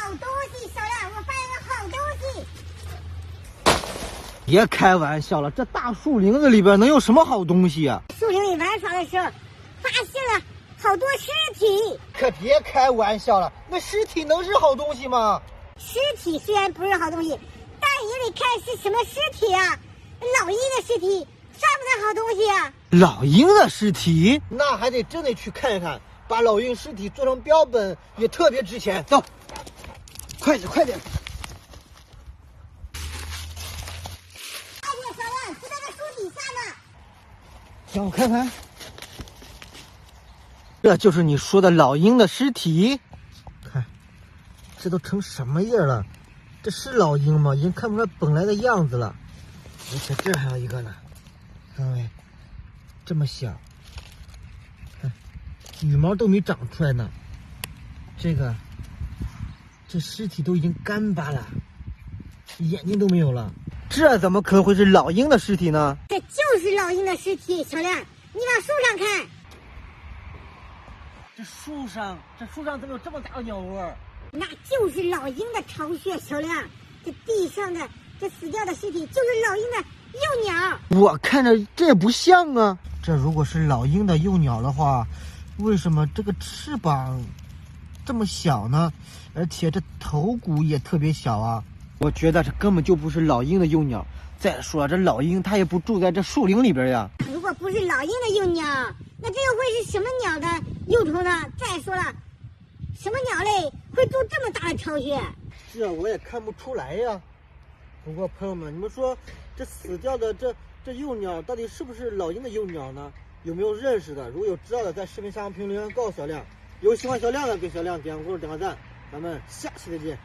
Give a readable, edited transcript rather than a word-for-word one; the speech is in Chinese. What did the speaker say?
好东西，小亮，我发现个好东西。别开玩笑了，这大树林子里边能有什么好东西啊？树林里玩耍的时候，发现了好多尸体。可别开玩笑了，那尸体能是好东西吗？尸体虽然不是好东西，但也得看是什么尸体啊。老鹰的尸体算不算好东西啊？老鹰的尸体，那还得真得去看一看，把老鹰尸体做成标本也特别值钱。走，快点快点！快点，小亮，就在这树底下呢。让我看看，这就是你说的老鹰的尸体。看，这都成什么样了？这是老鹰吗？已经看不出来本来的样子了。而且这还有一个呢，看到没？这么小，看，羽毛都没长出来呢。这尸体都已经干巴了，眼睛都没有了。这怎么可能会是老鹰的尸体呢？这就是老鹰的尸体，小亮，你往树上看。这树上怎么有这么大的鸟窝？那就是老鹰的巢穴，小亮。这地上的这死掉的尸体就是老鹰的幼鸟。我看着这也不像啊。这如果是老鹰的幼鸟的话，为什么这个翅膀这么小呢？而且这头骨也特别小啊。我觉得这根本就不是老鹰的幼鸟。再说了，这老鹰它也不住在这树林里边呀。如果不是老鹰的幼鸟，那这又会是什么鸟的幼虫呢？再说了，什么鸟类会住这么大的巢穴？这我也看不出来呀。不过朋友们，你们说这死掉的这幼鸟到底是不是老鹰的幼鸟呢？有没有认识的？如果有知道的，在视频下方评论留言告诉小亮。有喜欢小亮的，给小亮点个关注点个赞。咱们下期再见。